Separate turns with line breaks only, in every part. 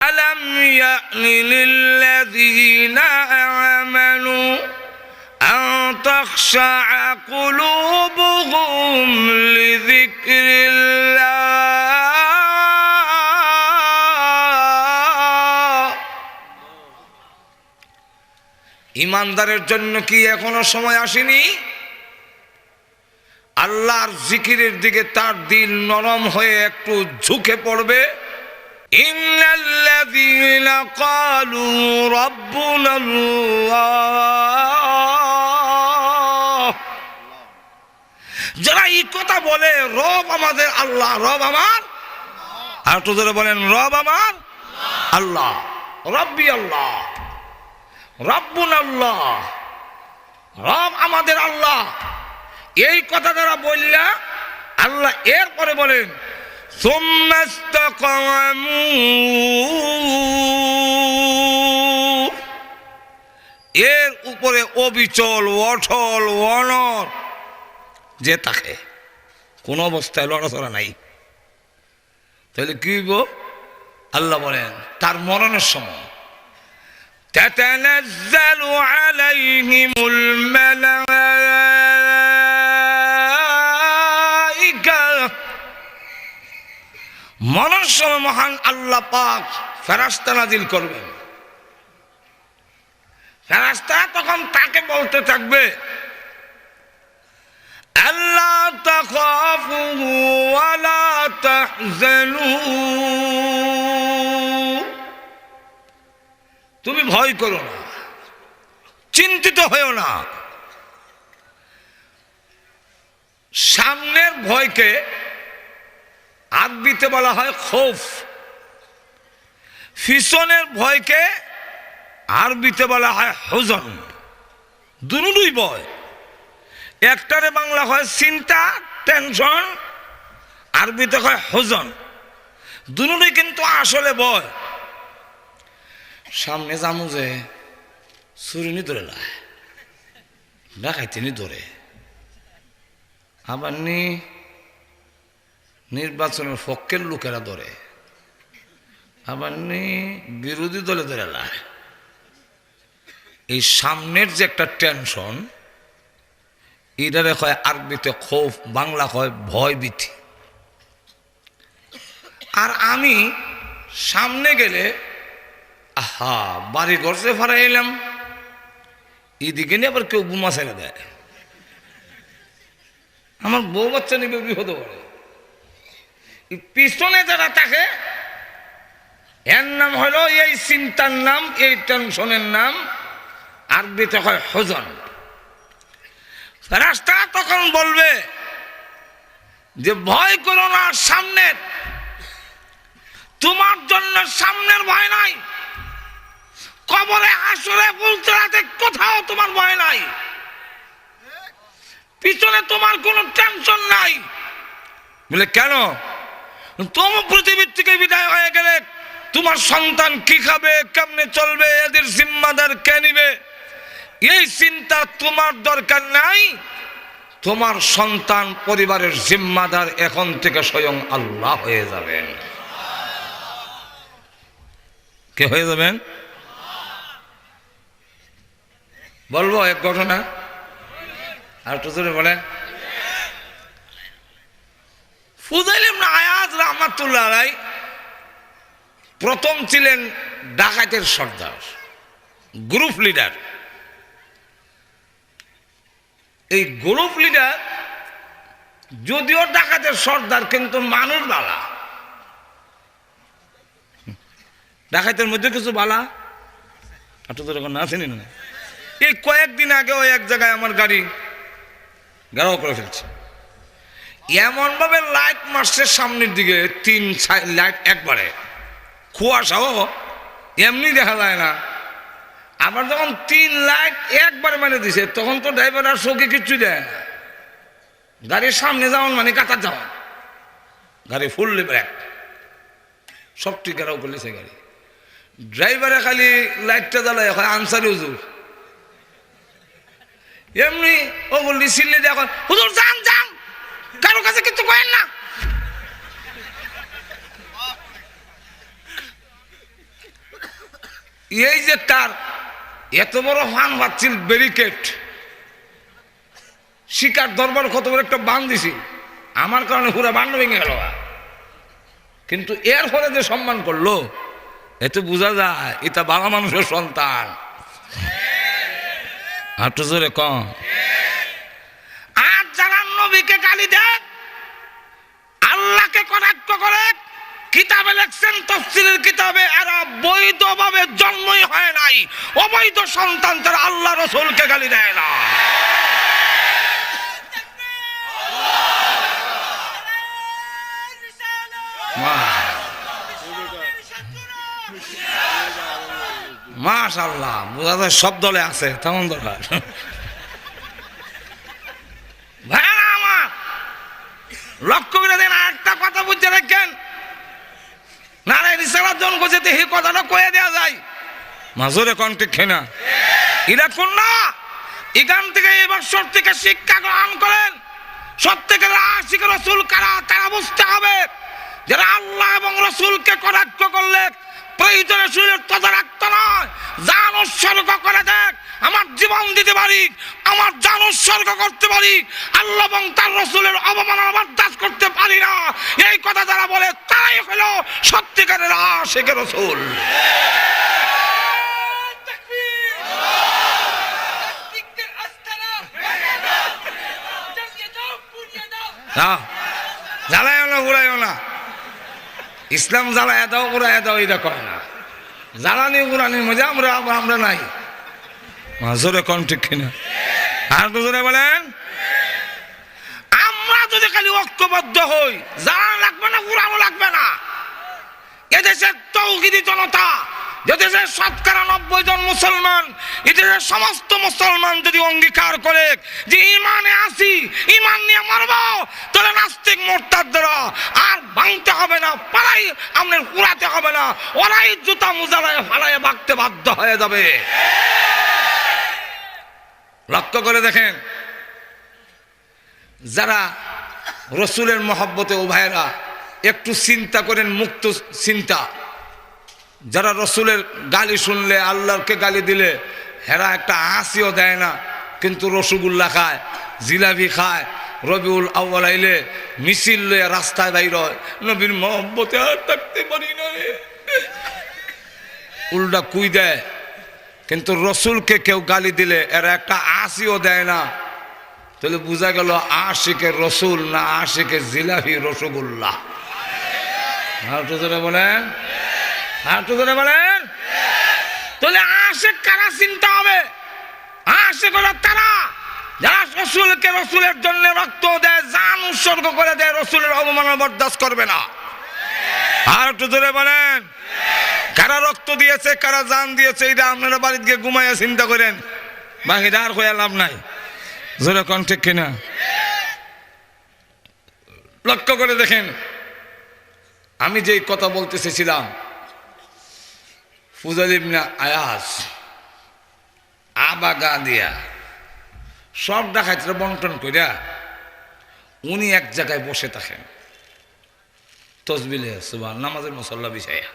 ألم يأن للذين آمنوا أن تخشع قلوبهم لذكر الله ইমানদারের জন্য কি এখনো সময় আসেনি? আল্লাহর জিকিরের দিকে তার দিল নরম হয়ে একটু ঝুঁকে পড়বে। ইন্নাল্লাযীনা ক্বালু রাব্বুনাল্লাহ, যারা এই কথা বলে রব আমাদের আল্লাহ, রব আমার, আর একটু জোরে বলেন রব আমার আল্লাহ, রব্বি আল্লাহ, রব্বুনাল্লাহ, রব আমাদের আল্লাহ, এই কথা যারা বললা আল্লাহ এরপরে বলেন সুম্মা ইসতাকামু, এর উপরে অবিচল অটল অনড় যে থাকে, কোন অবস্থায় লড়াচড়া নাই, তাহলে কি হইব? আল্লাহ বলেন তার মরণের সময় তাতানাজ্জালু আলাইহিমুল মালাইকা, মরণের সময় মহান আল্লাহ পাক ফেরেশতা নাজিল করবেন। ফেরেশতা তখন তাকে বলতে থাকবে আল্লাহ তাখাফু ওয়া লা তাহজানু, তুমি ভয় করো না, চিন্তিত হয়েও না। সামনের ভয়কে আরবিতে বলা হয় খৌফ, পিছনের ভয়কে আরবিতে বলা হয় হুজন। দুটোই ভয়, একটারে বাংলা হয় চিন্তা টেনশন, আরবিতে হয় হুজন। দুটোই কিন্তু আসলে ভয়। সামনে জামু যে চুরিনি ধরে না, ডাকাইতিনি ধরে, আবার নির্বাচনের পক্ষের লোকেরা ধরে, আবার বিরোধী দলে ধরে না। এই সামনের যে একটা টেনশন, এটারে হয় আরবিতে খৌফ, বাংলা হয় ভয় ভীতি। আর আমি সামনে গেলে আহা বাড়ি ঘরছে ফারা এলাম, এদিকে নিয়ে আবার কেউ বোমা ছেড়ে দেয়, আমার বউ বাচ্চা নিবে বিপদ করে। পিছনে যারা থাকে এর নাম হলো, এই চিন্তার নাম, এই টেনশনের নাম আরবিতে হয় হুজন। রাস্তা তখন বলবে যে ভয় করো না, সামনের তোমার জন্য সামনের ভয় নাই, কবরে হাসরে ফুলতরাতে কোথাও তোমার ভয় নাই, পিছনে তোমার কোনো টেনশন নাই। বলে কেন? তোমার পৃথিবীর থেকে বিদায় হয়ে গেলে তোমার সন্তান কি খাবে, কেমনে চলবে, এদের জিম্মাদার কে নিবে, এই চিন্তা তোমার দরকার নাই। তোমার সন্তান পরিবারের জিম্মাদার এখন থেকে স্বয়ং আল্লাহ হয়ে যাবেন। কে হয়ে যাবেন? বলবো এক ঘটনা, আর একটু জোরে বলেন। ফুদাইল ইবনে আয়াজ রাহমাতুল্লাহ আলাইহি প্রথম ছিলেন ডাকাতের সর্দার, গ্রুপ লিডার। এই গ্রুপ লিডার যদিও ডাকাতের সর্দার, কিন্তু মানুষ বালা। ডাকাতের মধ্যে কিছু বালা না চিনি না। এই কয়েকদিন আগে ওই এক জায়গায় আমার গাড়ি ঘেরাও করে ফেলছে, এমন ভাবে লাইট মারছে সামনের দিকে, 3 লাইট একবারে, কুয়াশাও এমনি দেখা যায় না। আবার যখন 3 লাইট একবারে মানে দিছে, তখন তো ড্রাইভার আর চোখে কিচ্ছু দেয় না। গাড়ির সামনে যাওয়ান মানে কাতার যাওয়ান, গাড়ি ফুললি ব্রেক, সবটি ঘেরাও করলেছে গাড়ি। ড্রাইভারে খালি লাইটটা জ্বালায় হয় আনসারি হুজুর, এমনি ও বললি সিল্লি দেখো হুজুর যান যান, কারো কাছে কিছু কয়েন না। এই যে তার এত বড় ফান বাচ্চিল ব্যারিকেড, শিকার দরবার কত বড় একটা বান দিছি, আমার কারণে পুরো বান ভেঙে গেল। কিন্তু এর ফলে যে সম্মান করলো, এতে বোঝা যায় এটা বাবা মানুষের সন্তান। আর তো জোরে কম। আর যারা নবীকে গালি দেয়, আল্লাহকে কটাক্ষ করে, কিতাবে লেখছেন তাফসীরের কিতাবে, এরা বৈধভাবে জন্মই হয় নাই, অবৈধ সন্তান, তারা আল্লাহ রাসূলকে গালি দেয় না। মাশাআল্লাহ, বোঝা যায় সব দলে আছে, তেমন দরকার। ভাইরা আমার, লক্ষ্য করে দেন, একটা কথা বুঝতে রাখেন, নারায় রিসালাত জন করছে এই কথাটা কয়ে দেওয়া যায়, মাজুরে কন্টেক্ট না এরা কোন না। এখান থেকে এই বছর থেকে শিক্ষা গ্রহণ করেন, সত্যিকার আশিক রাসূল কারা তারা বুঝতে হবে, যারা আল্লাহ এবং রাসূলকে কটাক্ষ করলে প্রয়োজনে শরীরের তদারক্ত নয়, জান উৎসর্গ করে দেখ, আমার জীবন দিতে পারি, আমার জান উৎসর্গ করতে পারি, আল্লাহ এবং তার রাসূলের অবমাননা বরদাস্ত করতে পারি না, এই কথা যারা বলে তারাই হলো সত্যিকারের আশিক রাসূল। জ্বালায়ও না উড়াইও না, ইসলাম জ্বালায় দাও উড়াইয়া দাও এটা করে না, জ্বালানি উড়ানির মধ্যে আমরা আমরা নাই। জোরে কোন ঠিক কিনা? আর তো জোরে বলেন। আমরা যদি খালি ঐক্যবদ্ধ হই, জ্বালানো লাগবে না, উড়ানো লাগবে না। এদেশের তৌহিদি জনতা, এদেশের ৯৭ জন মুসলমান, এদেশের সমস্ত মুসলমান যদি অঙ্গীকার করে যে ইমানে আসি, ইমান নিয়ে মারব, তাহলে নাস্তিক মোরতাদরা আর ভাঙতে হবে না, পালাই আমাদের উড়াতে হবে না, ওরাই জুতা মুজালায় ফালায় ভাগতে বাধ্য হয়ে যাবে। লক্ষ্য করে দেখেন, যারা রসুলের মহব্বতে, ও ভাইয়েরা একটু চিন্তা করেন, মুক্ত চিন্তা, যারা রসুলের গালি শুনলে, আল্লাহকে গালি দিলে, হেরা একটা হাসিও দেয় না, কিন্তু রসগোল্লা খায়, জিলাপি খায়, রবিউল আউয়াল আইলে মিছিল লয়ে রাস্তায় বাইর হয়, নবীর মহব্বতে আর থাকতে পারি না রে, উল্টা কুই দেয়। কিন্তু রসুলকে কেউ গালি দিলে এরা একটা হাসিও দেয় না, তাহলে বোঝা গেল আশিকের রসুল না আশিকের জিলাপি রসগোল্লা। আর তো ধরে বলেন, আর তো ধরে বলেন, তাহলে আশিক কারা চিন্তা হবে? আশিক হলো তারা যারা রসুলকে রসুলের জন্য রক্ত দেয়, জান উৎসর্গ করে দেয়, রসুলের অবমাননা বরদাস্ত করবে না। আর একটু ধরে বলেন, কারা রক্ত দিয়েছে, কারা জান দিয়েছে, এটা আপনারা বাড়িতে গিয়ে ঘুমাইয়া চিন্তা করেন, বাকিটা আর হয়ে লাভ নাই। জোরে কোন ঠিক কিনা? লক্ষ্য করে দেখেন, আমি যেই কথা বলতে চেয়েছিলাম, ফুজাইল ইবনে আয়াস আবাগা দিয়া সব ডাকাইতে বন্টন করিয়া উনি এক জায়গায় বসে থাকেন, তসবিলে সুবহান নামাজের মুসল্লা বিছাইয়া,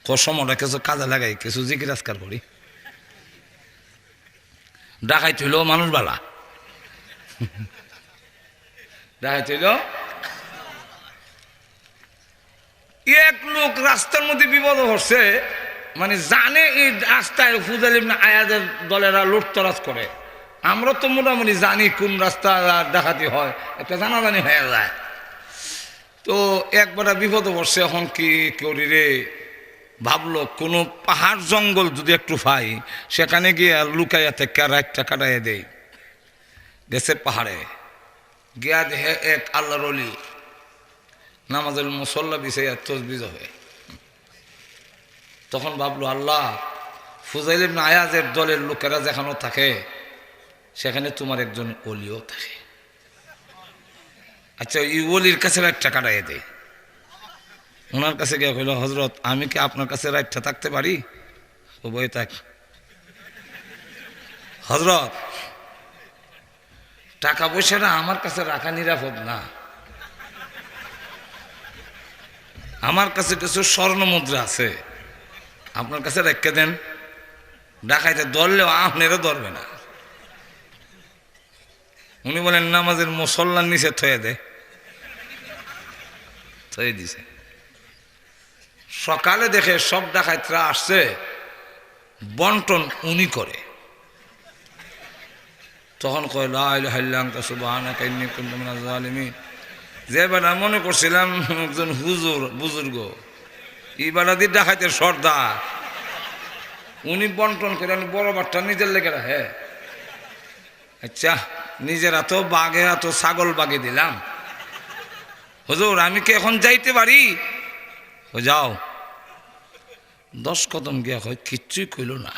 কসমটা কিছু কাজে লাগাই, কিছু জিকির আজকার করি, ডাকাইতে হইলেও মানুষ বালা, ডাকাইতে হইল। এক লোক রাস্তার মধ্যে বিপদ হচ্ছে, মানে জানে এই রাস্তায় ফুজাইল ইবনে আয়াজের দলেরা লুটতরাজ করে, আমরা তো মোটামুটি জানি কোন রাস্তা ডাকাতি হয়, একটা জানাজানি হয়ে যায়। তো একবার বিপদ পড়ছে, এখন কি করি রে, ভাবলো কোনো পাহাড় জঙ্গল যদি একটু পাই, সেখানে গিয়ে লুকাইয়া থেকে রাতটা কাটাইয়া দেই। গেছে পাহাড়ে, গিয়া দেখে এক আল্লাহর ওলি নামাজের মুসল্লা বিছাইয়া তসবিহ হয়। তখন ভাবলো, আল্লাহ, ফুজাইল ইবনে আয়াজের দলের লোকেরা যেখানে থাকে সেখানে তোমার একজন ওলিও থাকে, আচ্ছা এই ওলির কাছে রাতটা কাটাইয়া দেয়। ওনার কাছে গিয়ে কইল, হজরত আমি কি আপনার কাছে রাতটা থাকতে পারি? ও বই থাক। হজরত, টাকা পয়সাটা আমার কাছে রাখা নিরাপদ না, আমার কাছে কিছু স্বর্ণ মুদ্রা আছে, আপনার কাছে রেখে দেন, ডাকাইতে ধরলেও আপনারও ধরবে না। উনি বলেন নামাজের মুসল্লার নিচে থয়ে দে, থয়ে দিছে। সকালে দেখে সব ডাকাইতরা আসছে, বন্টন উনি করে। তখন কয় লা ইলাহা ইল্লা আনতা সুবহানাকা ইন্নী কুনতু মিনাজ জালিমিন। যে বেটা মনে করছিলাম একজন হুজুর বুজুর্গ, এই বেটা দিয়ে ডাকাইতের সর্দার, উনি বন্টন করে বড় বাট্টা নিজের লেগে রাখে। আচ্ছা, নিজেরা তো বাঘে এত ছাগল বাগে দিলাম, হুজুর আমি কি এখন যাইতে পারি? ও যাও। 10 কদম গিয়া হয় কিচ্ছুই কইল না।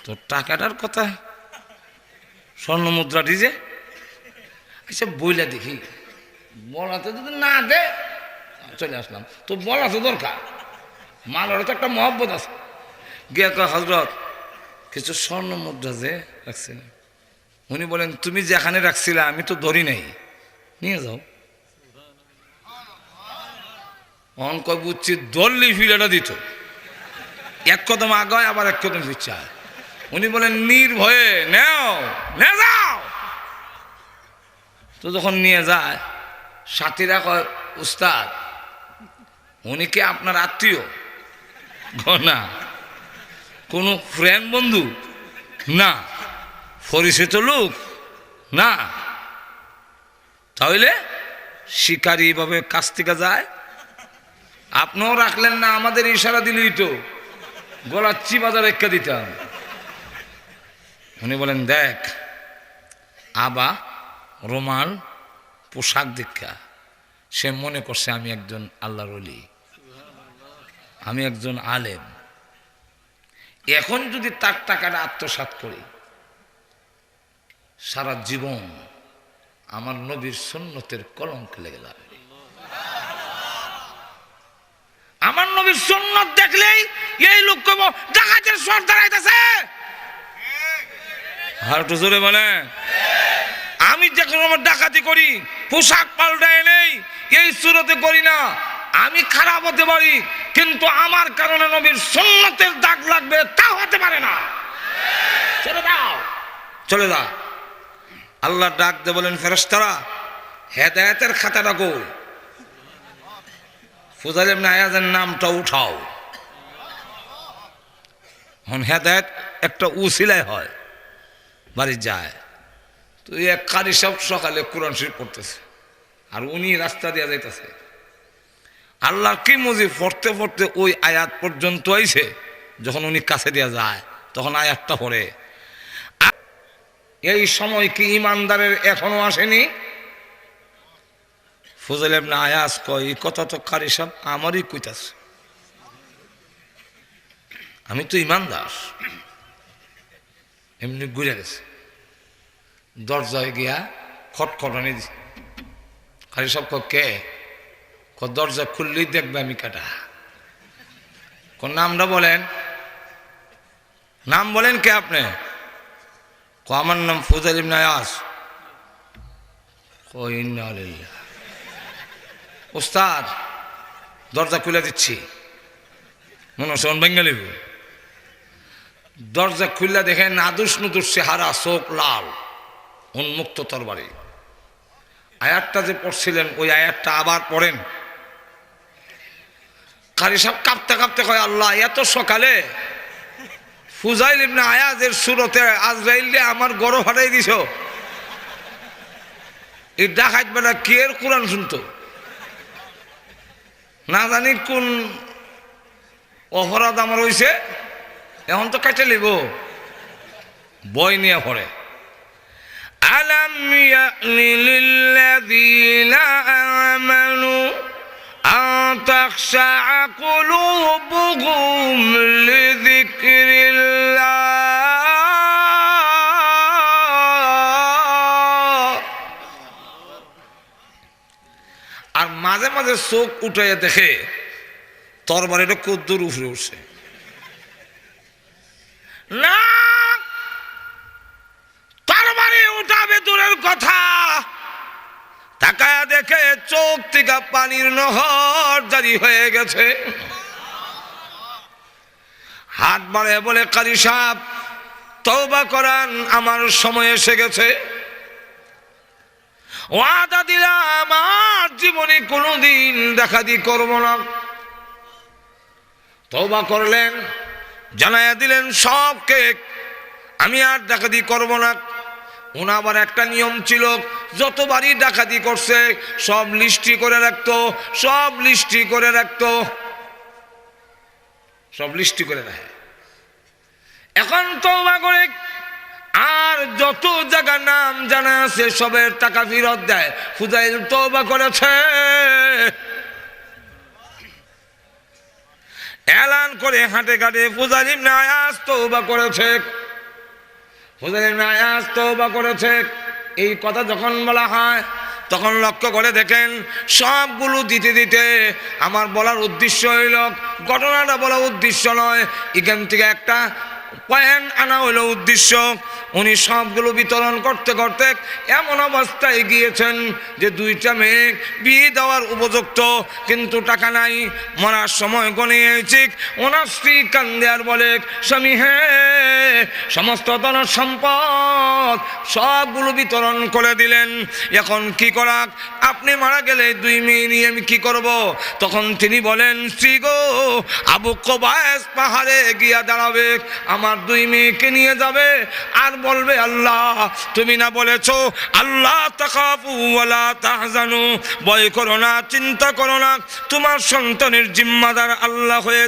তো টাকাটার কথা, স্বর্ণ মুদ্রাটি যে, আচ্ছা বইলা দেখি, বলাতে যদি না দে চলে আসলাম। তো বলা তো দরকার, মালের তো একটা মহব্বত আছে। গিয়া কয় হজরত কিছু স্বর্ণ মুদ্রা যে রাখছিলাম। উনি বলেন তুমি যেখানে রাখছিলে আমি তো ধরি নাই, নিয়ে যাও। অন কয় বুঝছি দললি ফিলাটা দিত, এক কদম আগায় আবার এক কদম পিছায়। উনি বলেন নির্ভয়ে নেও, নে যাও। তো যখন নিয়ে যায়, সাথীরা কয় উস্তাদ উনি কি আপনার আত্মীয়? না। কোনো ফ্রেন্ড বন্ধু? না। পরিচিত লোক? না। তাহলে শিকারি এভাবে কাছ থেকে যায়? আপনিও রাখলেন না, আমাদের ইশারা দিলেই তো গলা চিবাদা রেখা দিতাম। উনি বলেন দেখ আবা রোমাল পোশাক দীক্ষা, সে মনে করছে আমি একজন আল্লাহর ওলি, আমি একজন আলেম। এখন যদি তার টাকাটা আত্মসাৎ করি, সারা জীবন আমার নবীর সুন্নতের কলঙ্ক লেগে যাবে। আমার নবীর সুন্নত দেখলেই এই লোক কইব ডাকাতের সর্দার আইতাছে। আর একটু জোরে বলে। আমি যখন আমার ডাকাতি করি, পোশাক পাল্টায় নেই, এই সুরতে করি না। আমি খারাপ হতে পারি, কিন্তু আমার কারণে নবীর সুন্নতের দাগ লাগবে তা হতে পারে না। চলে দাও, চলে দাও। আল্লাহ ডাক দে বলেন ফেরেশতারা হেদায়েতের খাতাটা কই? ফুজাইল ইবনে আয়াজের নামটা উঠাও। হন হেদায়েত একটা উসিলায় হয়, বাড়ি যায়। তো এক কারি সব সকালে কোরআন শরীফ পড়তেছে, আর উনি রাস্তা দিয়ে যাইতেছে। আল্লাহর কি মজি পড়তে পড়তে ওই আয়াত পর্যন্ত আইছে। যখন উনি কাছে দিয়ে যায়, তখন আয়াতটা পড়ে। এই সময় কি ইমানদারের এখনো আসেনি? ফুজাইল ইবনে আয়াজ কয় এই কথা তো কারি সাহেব আমারই কইতাছে, আমি তো ইমানদার। এমনি ঘুরে গেছে, দরজায় গিয়া খটখটানি দিছে। কারি সাহেব কে? দরজা খুললেই দেখবে আমি কাটা। কোন নামটা বলেন, নাম বলেন কে আপনি? আমার নাম ফুজাইল ইবনে আয়াজ। ইন্না লিল্লাহ। ওস্তাদ দরজা খুলে দিচ্ছি, মনে হচ্ছে বেঙ্গালি। দরজা খুললে দেখে নাদুস নুদুস চেহারা, চোখ লাল, উন্মুক্ত তরবারি। আয়াতটা যে পড়ছিলেন ওই আয়াতটা আবার পড়েন। কারি সাহেব কাঁপতে কাঁপতে কয় আল্লাহ এত সকালে ফুজাইল ইবনে আয়াজের সুরতে আজরাইল আমার গরো ফাটাই দিছ। এই ডাকাত বেটা কি এর কোরআন শুনতো, না জানি কোন অপরাধ আমার হইছে, এখন তো কাটে লিব। বই নিয়ে পড়ে আলাম ইয়ানি লিল্লাযীনা আমানু আন তাখশা কুলুবুহুম লিযিকরিল্লাহ। আর মাঝে মাঝে চোখ উঠাইয়া দেখে তরবারিটা কদ্দুর উপরে উঠছে না। তরবারি উঠাবে দূরের কথা, তাকায়া দেখে চোখ থেকে পানির নহর জারি হয়ে গেছে। হাত বাড়ায় বলে, কারি সাহেব তওবা করান, আমার সময় এসে গেছে। ওয়াদা দিলাম আর জীবনে কোনোদিন ডাকাতি করব না। তওবা করলেন, জানায়া দিলেন সবকে, আমি আর ডাকাতি করব না। ওনার আবার একটা নিয়ম ছিল, যতবারই ডাকাতি করছে সব লিস্টি করে রাখতো, সব লিস্টি করে রাখতো, সব লিস্টি করে রাখে। এখন তওবা করে আর যত জায়গার নাম জানা আছে সবের টাকা ফেরত দেয়। ফুজাইল তওবা করেছে, এলান করে হাঁটে ঘাটে ফুজাইল ইবনে আয়াজ তওবা করেছে, ফুজাইল ইবনে আয়াজ তওবা করেছে। এই কথা যখন বলা হয় তখন লক্ষ্য করে দেখেন সবগুলো দিতে দিতে আমার বলার উদ্দেশ্য হইল, ঘটনাটা বলা উদ্দেশ্য নয়, এখান থেকে একটা পয়েন্ট আনা হইল উদ্দেশ্য। উনি সবগুলো বিতরণ করতে করতে এমন অবস্থায় গিয়েছেন যে দুইটা মেয়ে বিয়ে দেওয়ার উপযুক্ত, কিন্তু টাকা নাই। মরার সময় গনে এসেছি, ওনার স্ত্রী কান্দে আর বলে, স্বামী হ্যাঁ, সমস্ত ধন সম্পদ সবগুলো বিতরণ করে দিলেন, এখন কি করা? আপনি মারা গেলে দুই মেয়ে নিয়ে আমি কি করব? তখন তিনি বলেন, স্ত্রী গো, আবু কুবাইস পাহাড়ে গিয়া দাঁড়াবে, আমার দুই মেয়েকে নিয়ে যাবে আর বলবে, আল্লাহ তুমি না বলেছো আল্লাহ তাখাফু ওয়ালা তাহজানু, ভয় করো না, চিন্তা করো না, তোমার সন্তানের জিম্মাদার আল্লাহ হয়ে যাবে।